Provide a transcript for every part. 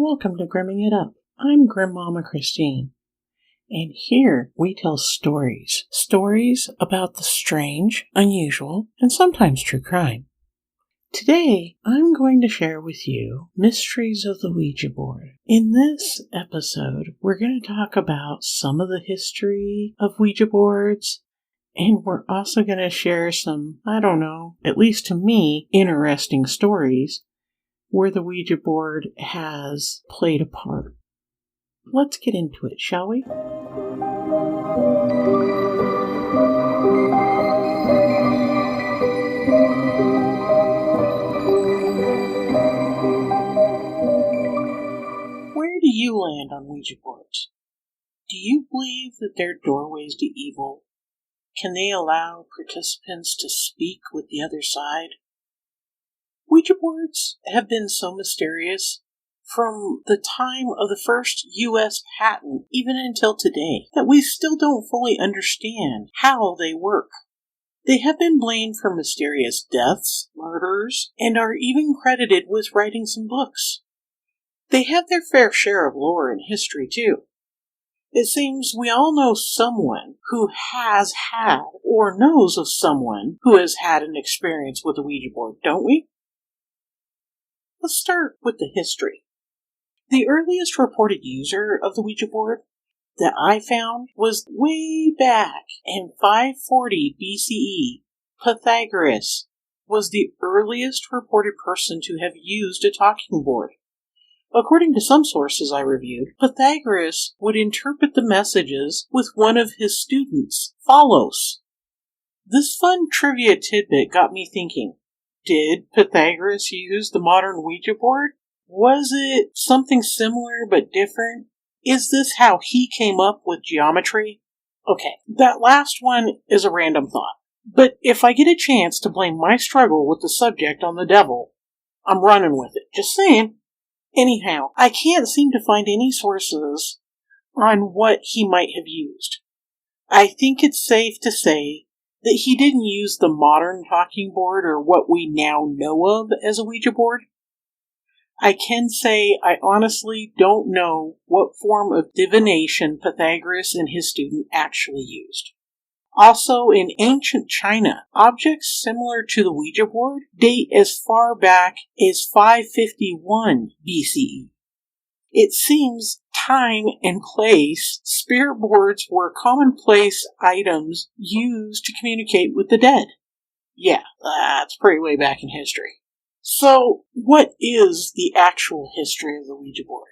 welcome to Grimming It Up. I'm Grandmama Christine, and here we tell stories. Stories about the strange, unusual, and sometimes true crime. Today, I'm going to share with you Mysteries of the Ouija board. In this episode, we're going to talk about some of the history of Ouija boards, and we're also going to share some, at least to me, interesting stories where the Ouija board has played a part. Let's get into it, shall we? Where do you land on Ouija boards? Do you believe that they're doorways to evil? Can they allow participants to speak with the other side? Ouija boards have been so mysterious from the time of the first U.S. patent even until today that we still don't fully understand how they work. They have been blamed for mysterious deaths, murders, and are even credited with writing some books. They have their fair share of lore and history too. It seems we all know someone who has had or knows of someone who has had an experience with a Ouija board, don't we? Let's start with the history. The earliest reported user of the Ouija board that I found was way back in 540 BCE. Pythagoras was the earliest reported person to have used a talking board. According to some sources I reviewed, Pythagoras would interpret the messages with one of his students, Pholus. This fun trivia tidbit got me thinking. Did Pythagoras use the modern Ouija board? Was it something similar but different? Is this how he came up with geometry? Okay, that last one is a random thought. But if I get a chance to blame my struggle with the subject on the devil, I'm running with it. Just saying. Anyhow, I can't seem to find any sources on what he might have used. I think it's safe to say that he didn't use the modern talking board or what we now know of as a Ouija board. I can say I honestly don't know what form of divination Pythagoras and his student actually used. Also, in ancient China, objects similar to the Ouija board date as far back as 551 BCE. It seems time and place, spirit boards were commonplace items used to communicate with the dead. Yeah, that's pretty way back in history. So, what is the actual history of the Ouija board?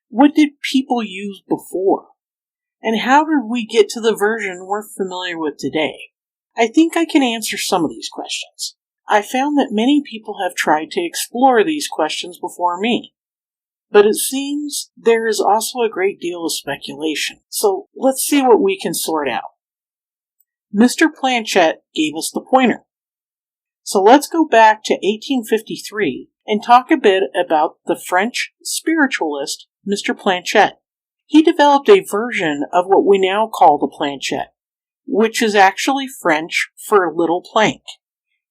What did people use before? And how did we get to the version we're familiar with today? I think I can answer some of these questions. I found that many people have tried to explore these questions before me. But it seems there is also a great deal of speculation. So let's see what we can sort out. Mr. Planchette gave us the pointer. So let's go back to 1853 and talk a bit about the French spiritualist Mr. Planchette. He developed a version of what we now call the planchette, which is actually French for little plank.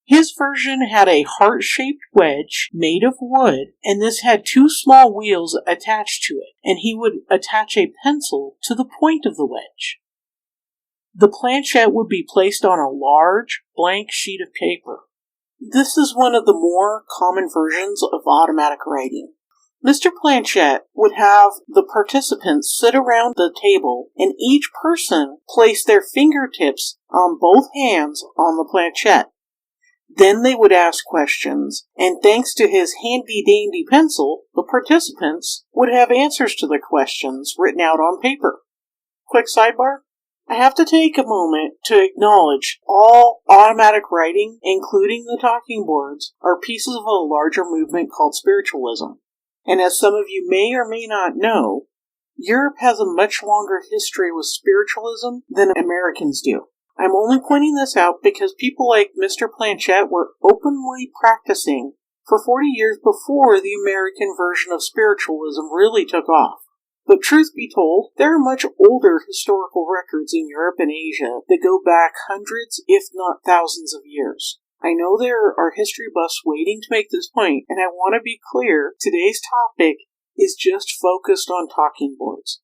His version had a heart-shaped wedge made of wood, and this had two small wheels attached to it, and he would attach a pencil to the point of the wedge. The planchette would be placed on a large, blank sheet of paper. This is one of the more common versions of automatic writing. Mr. Planchette would have the participants sit around the table, and each person place their fingertips on both hands on the planchette. Then they would ask questions, and thanks to his handy-dandy pencil, the participants would have answers to their questions written out on paper. Quick sidebar. I have to take a moment to acknowledge all automatic writing, including the talking boards, are pieces of a larger movement called spiritualism. And as some of you may or may not know, Europe has a much longer history with spiritualism than Americans do. I'm only pointing this out because people like Mr. Planchette were openly practicing for 40 years before the American version of spiritualism really took off. But truth be told, there are much older historical records in Europe and Asia that go back hundreds, if not thousands of years. I know there are history buffs waiting to make this point, and I want to be clear, today's topic is just focused on talking boards.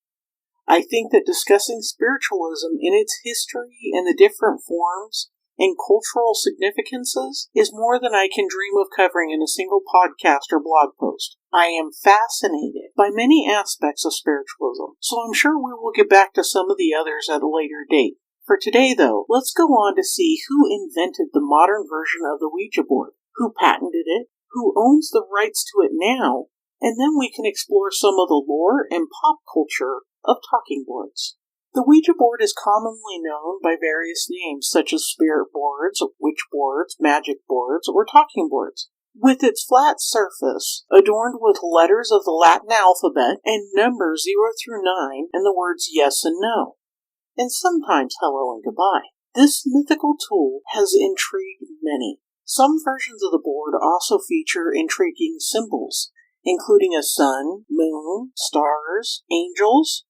I think that discussing spiritualism in its history and the different forms and cultural significances is more than I can dream of covering in a single podcast or blog post. I am fascinated by many aspects of spiritualism, so I'm sure we will get back to some of the others at a later date. For today, though, let's go on to see who invented the modern version of the Ouija board, who patented it, who owns the rights to it now, and then we can explore some of the lore and pop culture of talking boards. The Ouija board is commonly known by various names such as spirit boards, witch boards, magic boards, or talking boards. With its flat surface, adorned with letters of the Latin alphabet and numbers 0 through 9 and the words yes and no, and sometimes hello and goodbye. This mythical tool has intrigued many. Some versions of the board also feature intriguing symbols, including a sun, moon, stars, angels.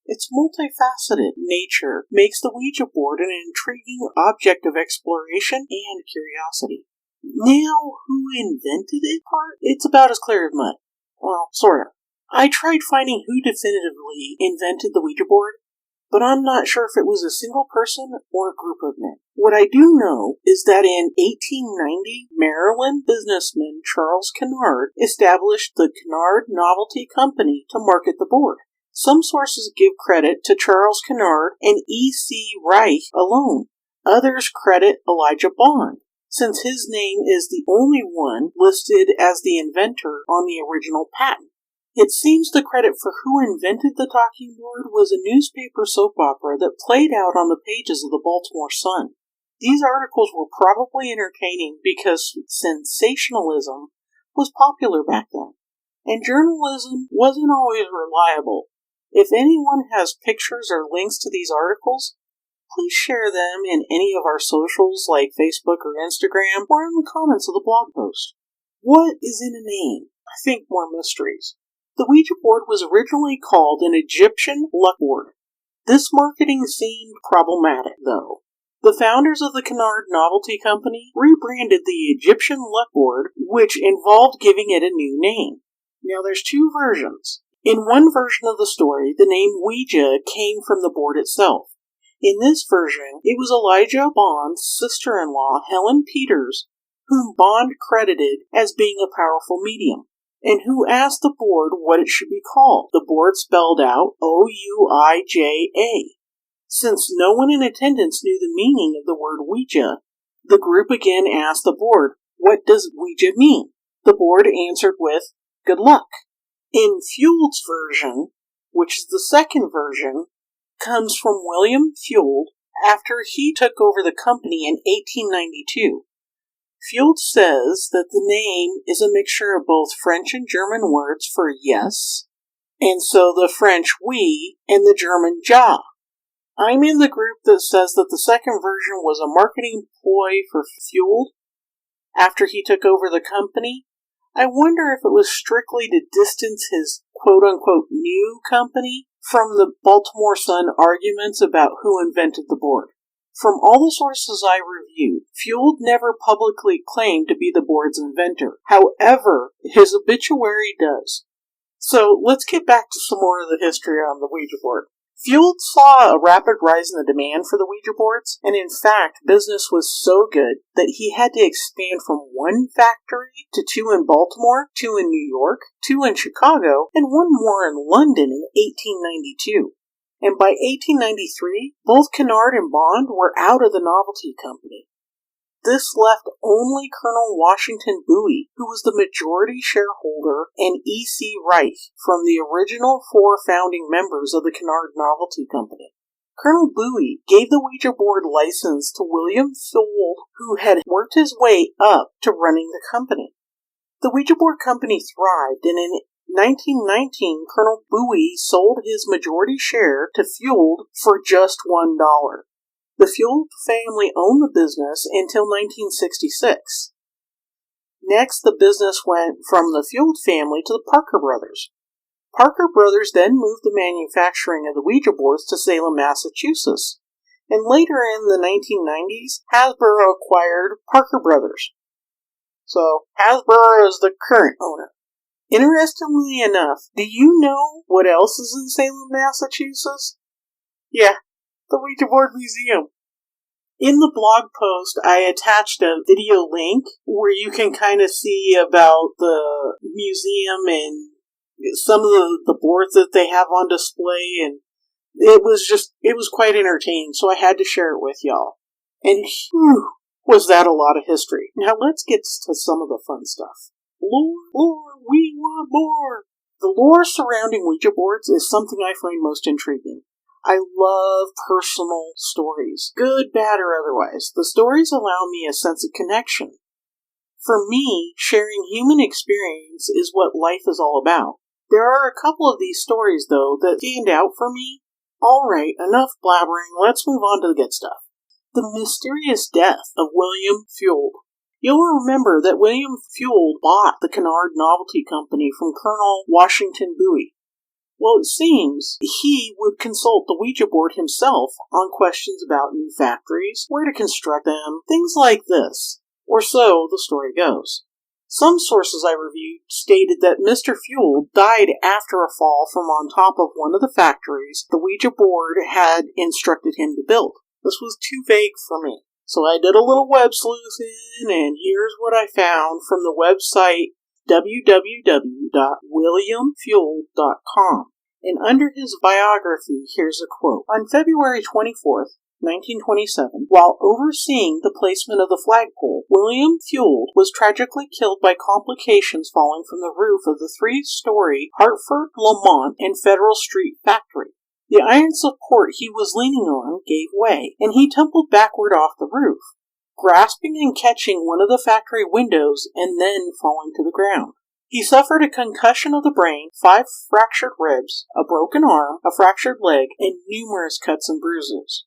Its multifaceted nature makes the Ouija board an intriguing object of exploration and curiosity. Now, who invented it part? It's about as clear as mud. Well, sort of. I tried finding who definitively invented the Ouija board, but I'm not sure if it was a single person or a group of men. What I do know is that in 1890, Maryland businessman Charles Kennard established the Kennard Novelty Company to market the board. Some sources give credit to Charles Kennard and E.C. Reich alone. Others credit Elijah Bond, since his name is the only one listed as the inventor on the original patent. It seems the credit for who invented the talking board was a newspaper soap opera that played out on the pages of the Baltimore Sun. These articles were probably entertaining because sensationalism was popular back then, and journalism wasn't always reliable. If anyone has pictures or links to these articles, please share them in any of our socials like Facebook or Instagram or in the comments of the blog post. What is in a name? I think more mysteries. The Ouija board was originally called an Egyptian luck board. This marketing seemed problematic, though. The founders of the Kennard Novelty Company rebranded the Egyptian luck board, which involved giving it a new name. Now there's two versions. In one version of the story, the name Ouija came from the board itself. In this version, it was Elijah Bond's sister-in-law, Helen Peters, whom Bond credited as being a powerful medium, and who asked the board what it should be called. The board spelled out Ouija. Since no one in attendance knew the meaning of the word Ouija, the group again asked the board, "What does Ouija mean?" The board answered with, "Good luck." In Feuld's version, which is the second version, comes from William Feuld after he took over the company in 1892. Feuld says that the name is a mixture of both French and German words for yes, and so the French oui and the German ja. I'm in the group that says that the second version was a marketing ploy for Feuld after he took over the company. I wonder if it was strictly to distance his quote-unquote new company from the Baltimore Sun arguments about who invented the board. From all the sources I reviewed, Feuld never publicly claimed to be the board's inventor. However, his obituary does. So let's get back to some more of the history on the Ouija board. Feuld saw a rapid rise in the demand for the Ouija boards, and in fact, business was so good that he had to expand from one factory to 2 in Baltimore, 2 in New York, 2 in Chicago, and 1 more in London in 1892. And by 1893, both Kennard and Bond were out of the novelty company. This left only Colonel Washington Bowie, who was the majority shareholder, and E.C. Reich from the original 4 founding members of the Kennard Novelty Company. Colonel Bowie gave the Ouija board license to William Feuld, who had worked his way up to running the company. The Ouija board company thrived, and in 1919, Colonel Bowie sold his majority share to Feuld for just $1. The Feuld family owned the business until 1966. Next, the business went from the Feuld family to the Parker brothers. Parker brothers then moved the manufacturing of the Ouija boards to Salem, Massachusetts. And later in the 1990s, Hasbro acquired Parker brothers. So, Hasbro is the current owner. Interestingly enough, do you know what else is in Salem, Massachusetts? Yeah, the Ouija Board Museum. In the blog post, I attached a video link where you can kind of see about the museum and some of the boards that they have on display, and it was quite entertaining, so I had to share it with y'all. And whew, was that a lot of history. Now let's get to some of the fun stuff. Lore, we want more! The lore surrounding Ouija boards is something I find most intriguing. I love personal stories, good, bad, or otherwise. The stories allow me a sense of connection. For me, sharing human experience is what life is all about. There are a couple of these stories, though, that stand out for me. Alright, enough blabbering, let's move on to the good stuff. The mysterious death of William Fuld. You'll remember that William Fuld bought the Kennard Novelty Company from Colonel Washington Bowie. Well, it seems he would consult the Ouija board himself on questions about new factories, where to construct them, things like this. Or so the story goes. Some sources I reviewed stated that Mr. Fuld died after a fall from on top of one of the factories the Ouija board had instructed him to build. This was too vague for me. So I did a little web sleuthing, and here's what I found from the website www.williamfuld.com. And under his biography, here's a quote. On February 24th, 1927, while overseeing the placement of the flagpole, William Fuld was tragically killed by complications falling from the roof of the 3-story Hartford, Lamont, and Federal Street factory. The iron support he was leaning on gave way, and he tumbled backward off the roof, grasping and catching one of the factory windows and then falling to the ground. He suffered a concussion of the brain, 5 fractured ribs, a broken arm, a fractured leg, and numerous cuts and bruises.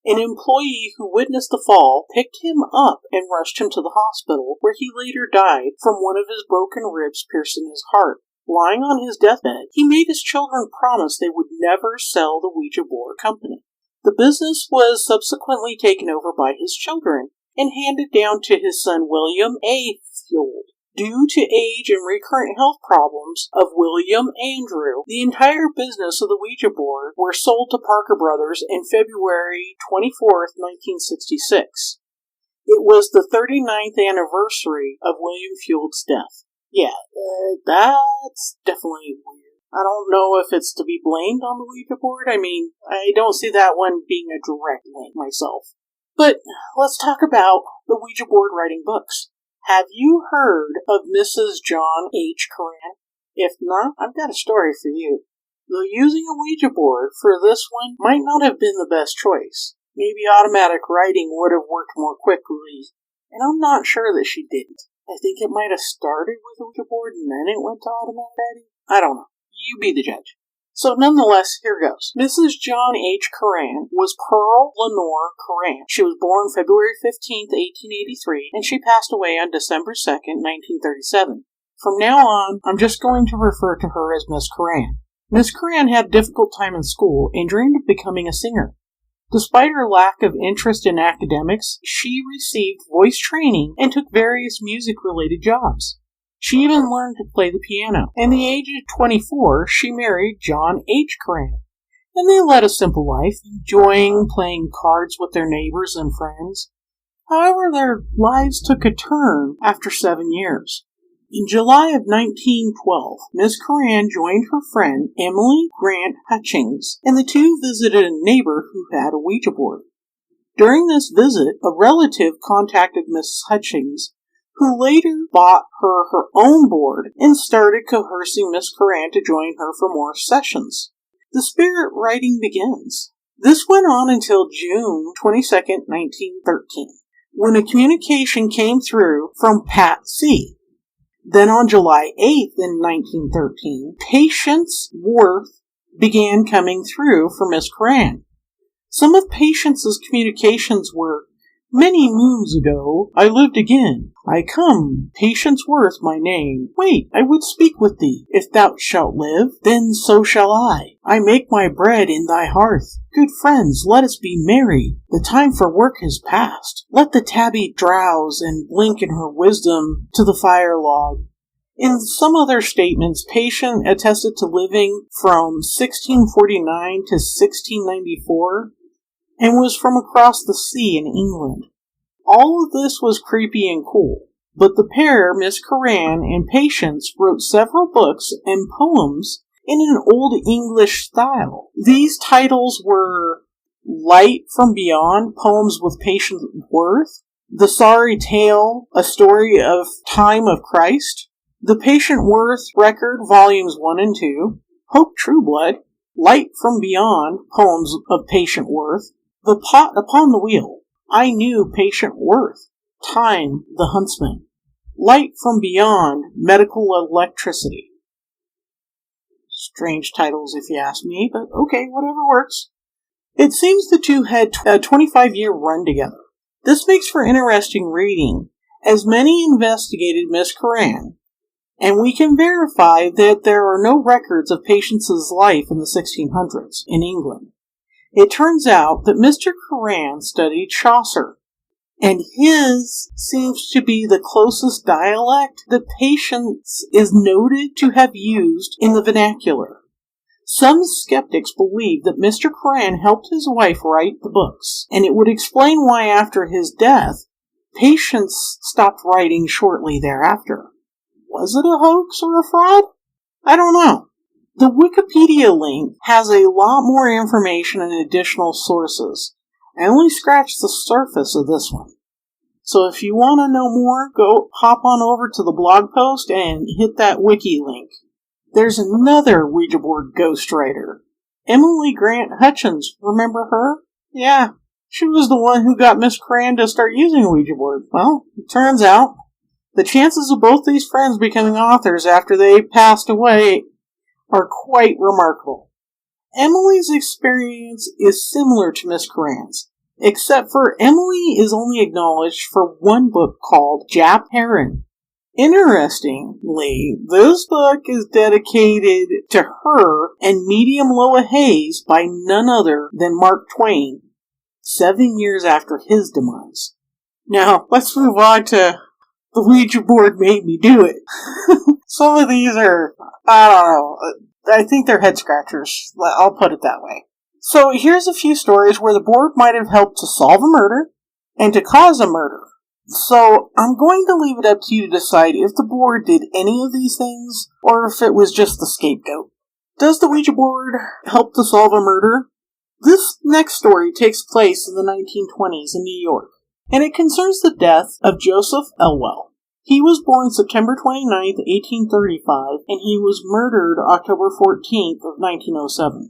An employee who witnessed the fall picked him up and rushed him to the hospital, where he later died from one of his broken ribs piercing his heart. Lying on his deathbed, he made his children promise they would never sell the Ouija board company. The business was subsequently taken over by his children and handed down to his son William A. Fuld. Due to age and recurrent health problems of William Andrew, the entire business of the Ouija board were sold to Parker Brothers in February 24th, 1966. It was the 39th anniversary of William Fuld's death. Yeah, that's definitely weird. I don't know if it's to be blamed on the Ouija board. I mean, I don't see that one being a direct link myself. But let's talk about the Ouija board writing books. Have you heard of Mrs. John H. Curran? If not, I've got a story for you. Though using a Ouija board for this one might not have been the best choice. Maybe automatic writing would have worked more quickly, and I'm not sure that she didn't. I think it might have started with a Ouija board and then it went to automatic writing. I don't know. You be the judge. So nonetheless, here goes. Mrs. John H. Curran was Pearl Lenore Curran. She was born February 15th, 1883, and she passed away on December 2nd, 1937. From now on, I'm just going to refer to her as Miss Curran. Miss Curran had a difficult time in school and dreamed of becoming a singer. Despite her lack of interest in academics, she received voice training and took various music-related jobs. She even learned to play the piano. At the age of 24, she married John H. Curran, and they led a simple life, enjoying playing cards with their neighbors and friends. However, their lives took a turn after 7 years. In July of 1912, Miss Curran joined her friend Emily Grant Hutchings, and the two visited a neighbor who had a Ouija board. During this visit, a relative contacted Miss Hutchings, who later bought her own board and started coercing Miss Curran to join her for more sessions. The spirit writing begins. This went on until June 22nd, 1913, when a communication came through from Pat C. Then on July 8th in 1913, Patience Worth began coming through for Miss Curran. Some of Patience's communications were, "Many moons ago, I lived again. I come, Patience Worth my name. Wait, I would speak with thee. If thou shalt live, then so shall I. I make my bread in thy hearth. Good friends, let us be merry. The time for work has passed. Let the tabby drowse and blink in her wisdom to the fire log. In some other statements, patient attested to living from 1649 to 1694 and was from across the sea in England. All of this was creepy and cool, but the pair, Miss Curran and Patience, wrote several books and poems in an Old English style. These titles were Light from Beyond, Poems with Patient Worth, The Sorry Tale, A Story of Time of Christ, The Patient Worth Record, Volumes 1 and 2, Hope Trueblood, Light from Beyond, Poems of Patient Worth, The Pot Upon the Wheel, I Knew Patient Worth, Time the Huntsman, Light from Beyond, Medical Electricity. Strange titles if you ask me, but okay, whatever works. It seems the two had a 25-year run together. This makes for interesting reading, as many investigated Miss Curran, and we can verify that there are no records of Patience's life in the 1600s in England. It turns out that Mr. Curran studied Chaucer, and his seems to be the closest dialect that Patience is noted to have used in the vernacular. Some skeptics believe that Mr. Curran helped his wife write the books, and it would explain why after his death, Patience stopped writing shortly thereafter. Was it a hoax or a fraud? I don't know. The Wikipedia link has a lot more information and additional sources. I only scratched the surface of this one. So if you want to know more, go hop on over to the blog post and hit that wiki link. There's another Ouija board ghostwriter. Emily Grant Hutchins, remember her? Yeah, she was the one who got Miss Curran to start using a Ouija board. Well, it turns out the chances of both these friends becoming authors after they passed away are quite remarkable. Emily's experience is similar to Miss Curran's, except for Emily is only acknowledged for one book called Jap Heron. Interestingly, this book is dedicated to her and Medium Loa Hayes by none other than Mark Twain, 7 years after his demise. Now, let's move on to The Ouija Board Made Me Do It. Some of these are, I don't know, I think they're head scratchers. I'll put it that way. So here's a few stories where the board might have helped to solve a murder and to cause a murder. So I'm going to leave it up to you to decide if the board did any of these things or if it was just the scapegoat. Does the Ouija board help to solve a murder? This next story takes place in the 1920s in New York, and it concerns the death of Joseph Elwell. He was born September 29, 1835, and he was murdered October 14th of 1907.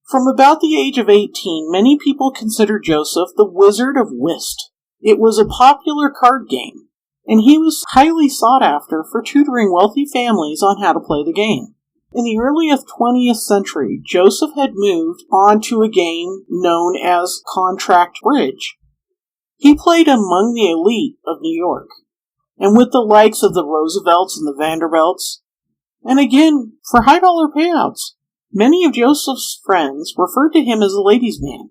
From about the age of 18, many people consider Joseph the Wizard of Whist. It was a popular card game, and he was highly sought after for tutoring wealthy families on how to play the game. In the early 20th century, Joseph had moved on to a game known as contract bridge. He played among the elite of New York, and with the likes of the Roosevelts and the Vanderbilts, and again, for high-dollar payouts. Many of Joseph's friends referred to him as a ladies' man.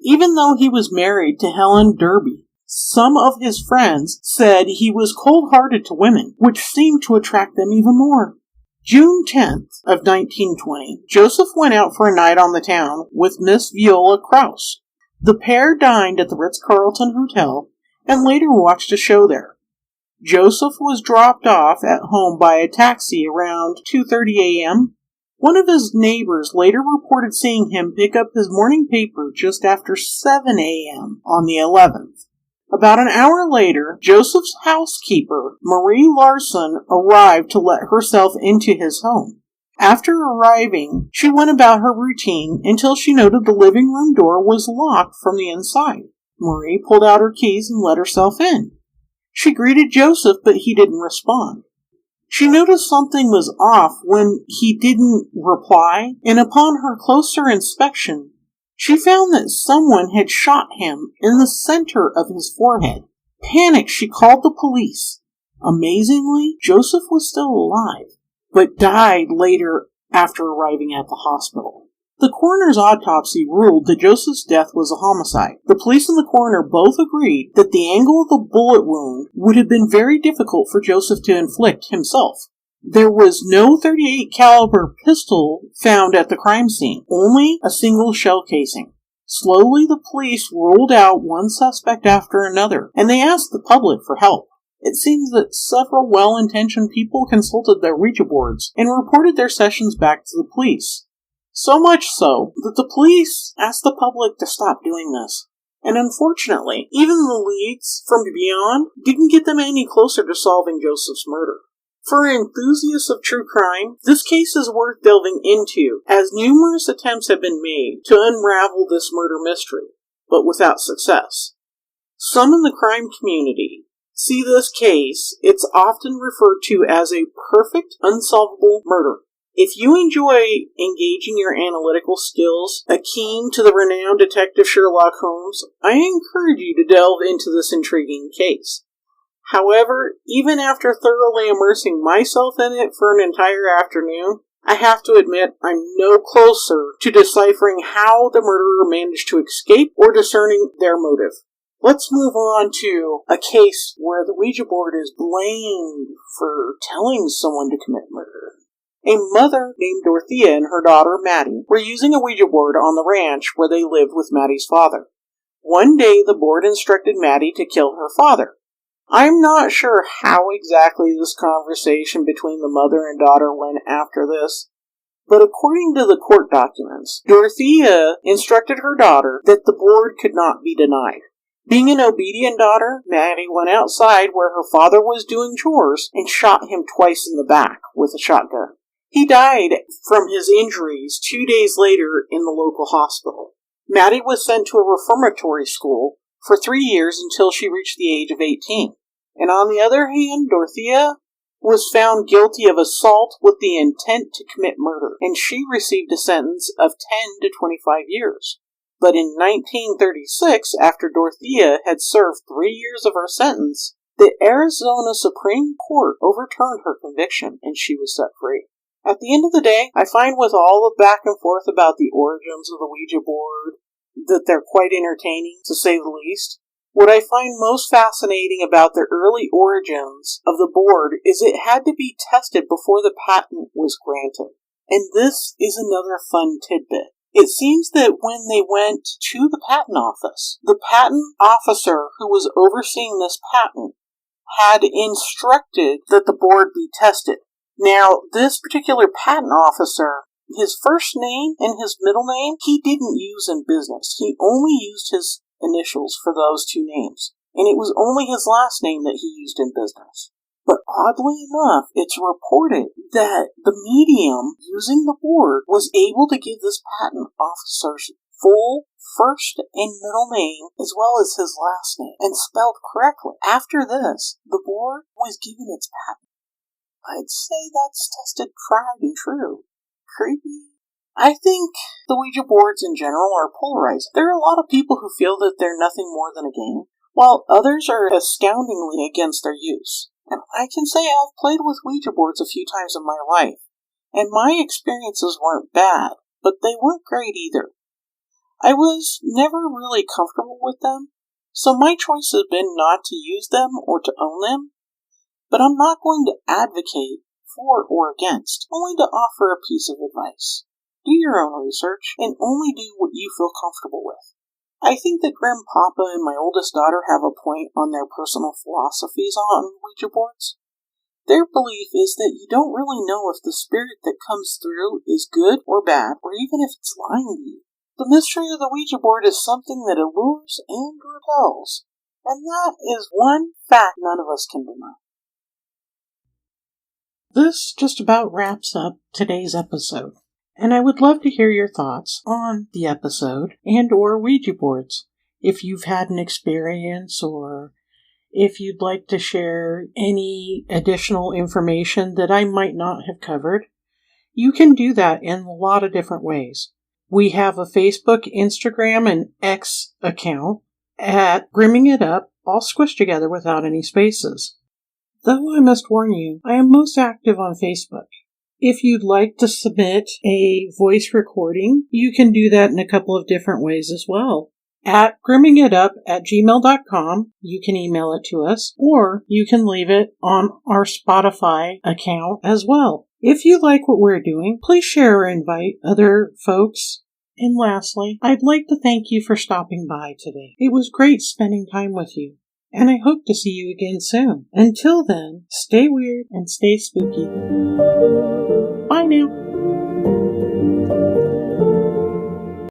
Even though he was married to Helen Derby, some of his friends said he was cold-hearted to women, which seemed to attract them even more. June 10th of 1920, Joseph went out for a night on the town with Miss Viola Krause. The pair dined at the Ritz-Carlton Hotel and later watched a show there. Joseph was dropped off at home by a taxi around 2:30 a.m. One of his neighbors later reported seeing him pick up his morning paper just after 7 a.m. on the 11th. About an hour later, Joseph's housekeeper, Marie Larson, arrived to let herself into his home. After arriving, she went about her routine until she noted the living room door was locked from the inside. Marie pulled out her keys and let herself in. She greeted Joseph, but he didn't respond. She noticed something was off when he didn't reply, and upon her closer inspection, she found that someone had shot him in the center of his forehead. Panicked, she called the police. Amazingly, Joseph was still alive, but died later after arriving at the hospital. The coroner's autopsy ruled that Joseph's death was a homicide. The police and the coroner both agreed that the angle of the bullet wound would have been very difficult for Joseph to inflict himself. There was no .38 caliber pistol found at the crime scene, only a single shell casing. Slowly, the police ruled out one suspect after another, and they asked the public for help. It seems that several well-intentioned people consulted their Ouija boards and reported their sessions back to the police. So much so that the police asked the public to stop doing this. And unfortunately, even the leads from beyond didn't get them any closer to solving Joseph's murder. For enthusiasts of true crime, this case is worth delving into, as numerous attempts have been made to unravel this murder mystery, but without success. Some in the crime community see this case, it's often referred to as a perfect, unsolvable murder. If you enjoy engaging your analytical skills, akin to the renowned detective Sherlock Holmes, I encourage you to delve into this intriguing case. However, even after thoroughly immersing myself in it for an entire afternoon, I have to admit I'm no closer to deciphering how the murderer managed to escape or discerning their motive. Let's move on to a case where the Ouija board is blamed for telling someone to commit murder. A mother named Dorothea and her daughter Maddie were using a Ouija board on the ranch where they lived with Maddie's father. One day the board instructed Maddie to kill her father. I'm not sure how exactly this conversation between the mother and daughter went after this, but according to the court documents, Dorothea instructed her daughter that the board could not be denied. Being an obedient daughter, Maddie went outside where her father was doing chores and shot him twice in the back with a shotgun. He died from his injuries 2 days later in the local hospital. Maddie was sent to a reformatory school for 3 years until she reached the age of 18. And on the other hand, Dorothea was found guilty of assault with the intent to commit murder, and she received a sentence of 10 to 25 years. But in 1936, after Dorothea had served 3 years of her sentence, the Arizona Supreme Court overturned her conviction and she was set free. At the end of the day, I find with all the back and forth about the origins of the Ouija board that they're quite entertaining, to say the least. What I find most fascinating about the early origins of the board is it had to be tested before the patent was granted. And this is another fun tidbit. It seems that when they went to the patent office, the patent officer who was overseeing this patent had instructed that the board be tested. Now, this particular patent officer, his first name and his middle name, he didn't use in business. He only used his initials for those two names, and it was only his last name that he used in business. But oddly enough, it's reported that the medium using the board was able to give this patent officer's full first and middle name as well as his last name, and spelled correctly. After this, the board was given its patent. I'd say that's tested tried and true. Creepy. I think the Ouija boards in general are polarizing. There are a lot of people who feel that they're nothing more than a game, while others are astoundingly against their use. And I can say I've played with Ouija boards a few times in my life, and my experiences weren't bad, but they weren't great either. I was never really comfortable with them, so my choice has been not to use them or to own them, but I'm not going to advocate for or against, only to offer a piece of advice. Do your own research, and only do what you feel comfortable with. I think that Grandpapa and my oldest daughter have a point on their personal philosophies on Ouija boards. Their belief is that you don't really know if the spirit that comes through is good or bad, or even if it's lying to you. The mystery of the Ouija board is something that allures and repels, and that is one fact none of us can deny. This just about wraps up today's episode, and I would love to hear your thoughts on the episode and or Ouija boards. If you've had an experience, or if you'd like to share any additional information that I might not have covered, you can do that in a lot of different ways. We have a Facebook, Instagram, and X account at Grimming It Up, all squished together without any spaces. Though I must warn you, I am most active on Facebook. If you'd like to submit a voice recording, you can do that in a couple of different ways as well. at grimmingitup@gmail.com. You can email it to us, or you can leave it on our Spotify account as well. If you like what we're doing, please share or invite other folks. And lastly, I'd like to thank you for stopping by today. It was great spending time with you, and I hope to see you again soon. Until then, stay weird and stay spooky. Bye now.